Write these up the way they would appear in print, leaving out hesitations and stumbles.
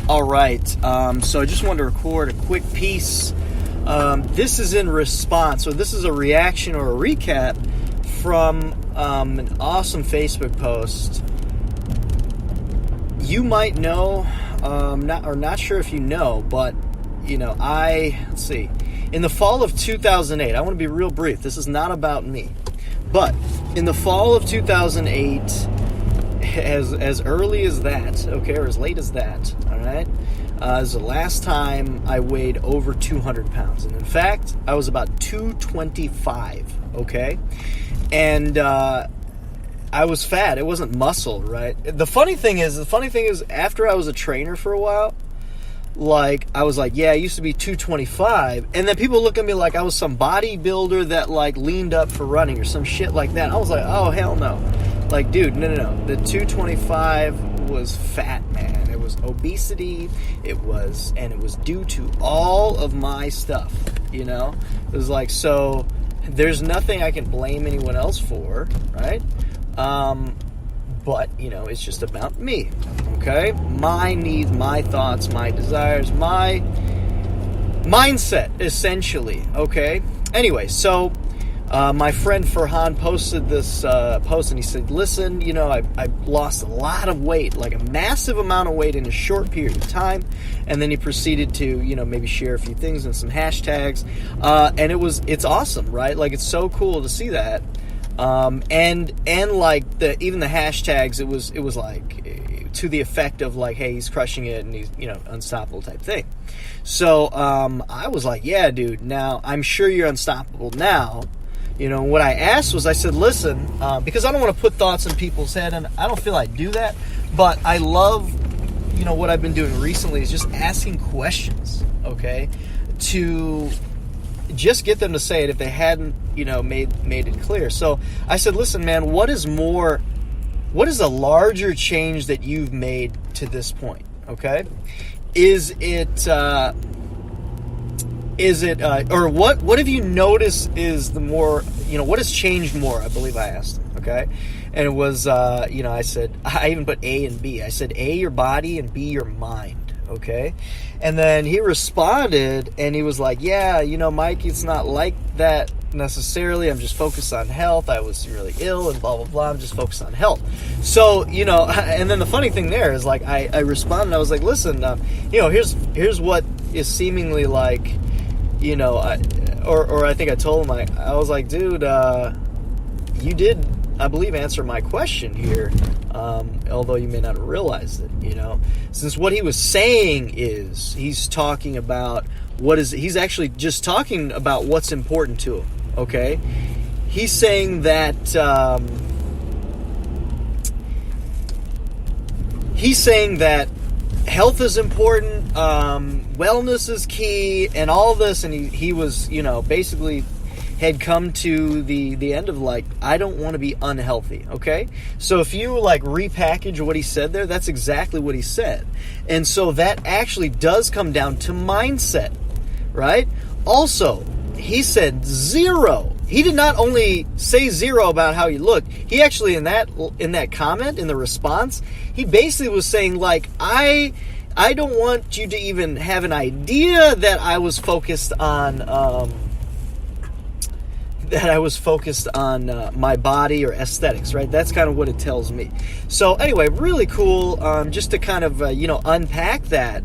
All right, so I just wanted to record a quick piece. This is in response, so this is a reaction or a recap from an awesome Facebook post. You might know, not sure if you know, but let's see. In the fall of 2008, I want to be real brief. This is not about me, but in the fall of 2008. As early as that, okay, or as late as that, all right, is the last time I weighed over 200 pounds. And in fact, I was about 225, okay? And I was fat. It wasn't muscle, right? The funny thing is, after I was a trainer for a while, like, I was like, yeah, I used to be 225. And then people look at me like I was some bodybuilder that, like, leaned up for running or some shit like that. I was like, oh, hell no. Like, dude, no. The 225 was fat, man. It was obesity. It was due to all of my stuff, It was like, so there's nothing I can blame anyone else for, right? But, it's just about me, okay? My needs, my thoughts, my desires, my mindset, essentially, okay? Anyway, so my friend Farhan posted this post, and he said, listen, I lost a lot of weight, like a massive amount of weight in a short period of time. And then he proceeded to, maybe share a few things and some hashtags. And it's awesome, right? Like, it's so cool to see that. And like even the hashtags, it was like to the effect of like, hey, he's crushing it and he's, unstoppable type thing. So, I was like, yeah, dude, now I'm sure you're unstoppable now. What I asked was, I said, listen, because I don't want to put thoughts in people's head, and I don't feel I do that, but I love, what I've been doing recently is just asking questions, okay, to just get them to say it if they hadn't, made it clear. So I said, listen, man, what is a larger change that you've made to this point, okay? Or what have you noticed is the more, what has changed more, I believe I asked him, okay? And it was, I said, I even put A and B. I said, A, your body, and B, your mind, okay? And then he responded, and he was like, yeah, Mike, it's not like that necessarily. I'm just focused on health. I was really ill and blah, blah, blah. I'm just focused on health. So, and then the funny thing there is, like, I responded, I was like, listen, here's what is seemingly like, or I think I told him, I was like, dude, you did, I believe, answer my question here, although you may not have realized it, since what he was saying is, he's talking about he's actually just talking about what's important to him, okay? He's saying that, health is important, wellness is key, and all this, and he was, basically had come to the end of, like, I don't want to be unhealthy, okay? So if you, like, repackage what he said there, that's exactly what he said. And so that actually does come down to mindset, right? Also, he said 0. He did not only say 0 about how you looked. He actually, in that comment, in the response, he basically was saying, like, I don't want you to even have an idea that I was focused on my body or aesthetics, right? That's kind of what it tells me. So anyway, really cool, just to kind of unpack that.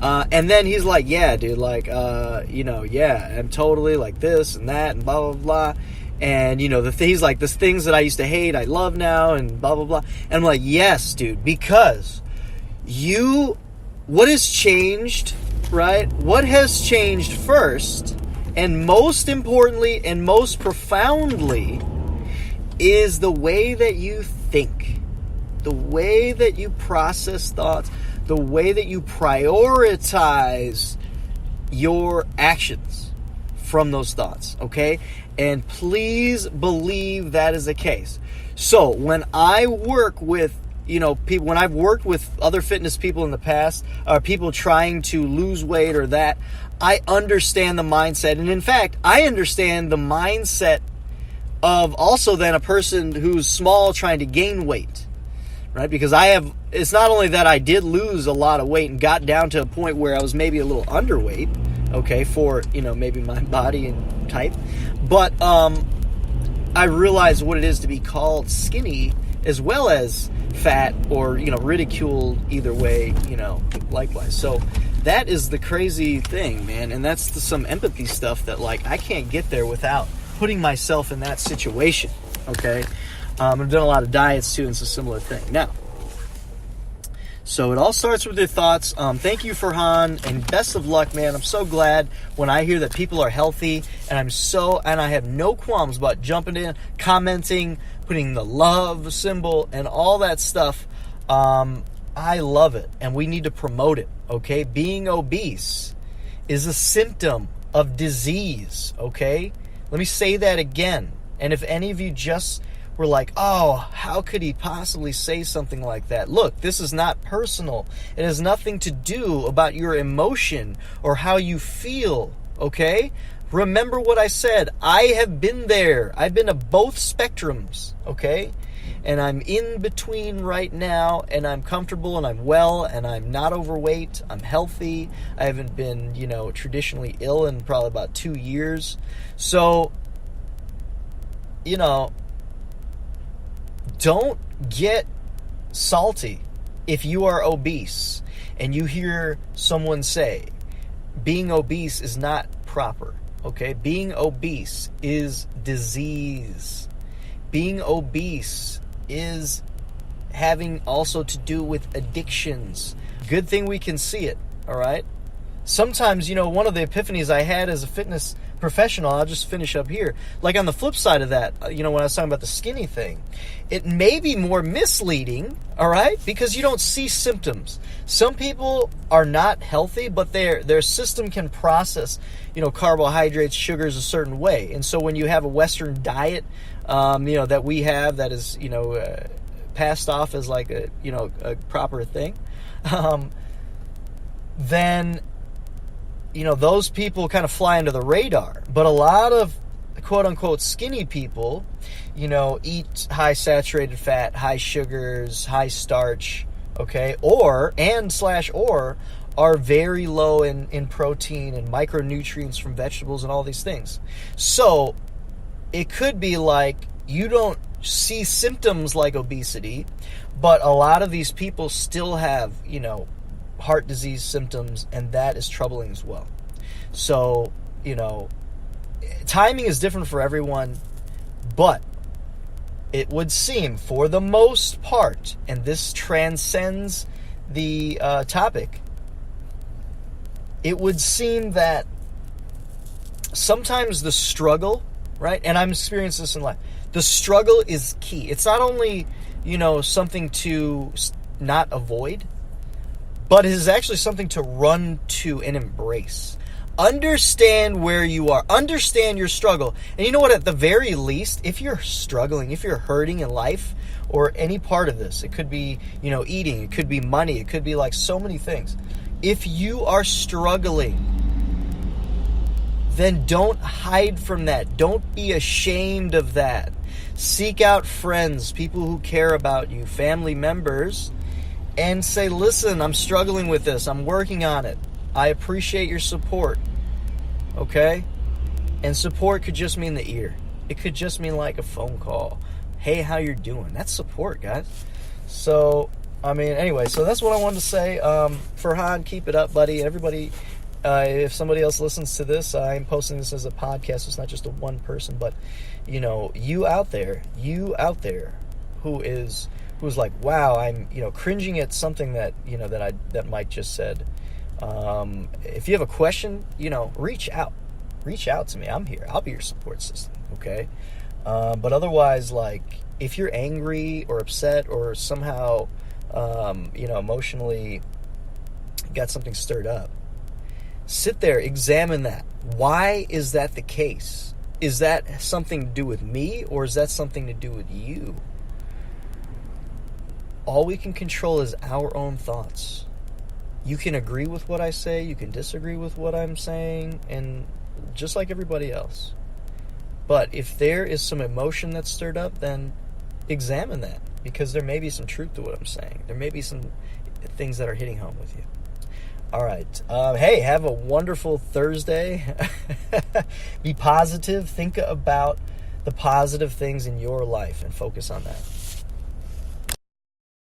And then he's like, yeah, dude, like, yeah, I'm totally like this and that and blah, blah, blah. And, he's like, the things that I used to hate, I love now and blah, blah, blah. And I'm like, yes, dude, because what has changed, right? What has changed first, and most importantly and most profoundly, is the way that you think, the way that you process thoughts, the way that you prioritize your actions from those thoughts, okay? And please believe that is the case. So when I work with people, when I've worked with other fitness people in the past, people trying to lose weight or that, I understand the mindset. And in fact, I understand the mindset of also then a person who's small trying to gain weight, right? Because it's not only that I did lose a lot of weight and got down to a point where I was maybe a little underweight, okay, for, maybe my body and type, but I realized what it is to be called skinny as well as fat or, ridiculed either way, likewise. So that is the crazy thing, man. And that's some empathy stuff that, like, I can't get there without putting myself in that situation, okay? I've done a lot of diets, too, and it's a similar thing. Now, so it all starts with your thoughts. Thank you, Farhan, and best of luck, man. I'm so glad when I hear that people are healthy, and I have no qualms about jumping in, commenting, putting the love symbol, and all that stuff. I love it, and we need to promote it, okay? Being obese is a symptom of disease, okay? Let me say that again. And if any of you just were like, oh, how could he possibly say something like that? Look, this is not personal. It has nothing to do about your emotion or how you feel, okay? Remember what I said. I have been there. I've been to both spectrums, okay? And I'm in between right now, and I'm comfortable, and I'm well, and I'm not overweight. I'm healthy. I haven't been, traditionally ill in probably about 2 years. So, don't get salty if you are obese and you hear someone say being obese is not proper, okay? Being obese is disease. Being obese is having also to do with addictions. Good thing we can see it, all right? Sometimes, one of the epiphanies I had as a fitness professional, I'll just finish up here. Like on the flip side of that, when I was talking about the skinny thing, it may be more misleading, all right? Because you don't see symptoms. Some people are not healthy, but their system can process, carbohydrates, sugars a certain way. And so when you have a Western diet, that we have that is, passed off as like a proper thing, then those people kind of fly under the radar. But a lot of quote-unquote skinny people, eat high saturated fat, high sugars, high starch, okay? Or are very low in protein and micronutrients from vegetables and all these things. So it could be like you don't see symptoms like obesity, but a lot of these people still have, heart disease symptoms, and that is troubling as well. So, timing is different for everyone, but it would seem, for the most part, and this transcends the topic, it would seem that sometimes the struggle, right, and I'm experiencing this in life, the struggle is key. It's not only, something to not avoid, but it is actually something to run to and embrace. Understand where you are. Understand your struggle. And you know what? At the very least, if you're struggling, if you're hurting in life or any part of this, it could be, eating, it could be money, it could be like so many things. If you are struggling, then don't hide from that. Don't be ashamed of that. Seek out friends, people who care about you, family members, and say, listen, I'm struggling with this. I'm working on it. I appreciate your support. Okay? And support could just mean the ear. It could just mean like a phone call. Hey, how you doing? That's support, guys. So, anyway, so that's what I wanted to say. Farhan, keep it up, buddy. Everybody, if somebody else listens to this, I'm posting this as a podcast. So it's not just a one person, but, you out there who's like, wow, I'm, cringing at something that, that Mike just said. If you have a question, reach out to me. I'm here. I'll be your support system. Okay. But otherwise, like, if you're angry or upset or somehow, emotionally got something stirred up, sit there, examine that. Why is that the case? Is that something to do with me, or is that something to do with you? All we can control is our own thoughts. You can agree with what I say, you can disagree with what I'm saying, and just like everybody else. But if there is some emotion that's stirred up, then examine that. because there may be some truth to what I'm saying. There may be some things that are hitting home with you. All right. Hey, have a wonderful Thursday. Be positive. Think about the positive things in your life and focus on that.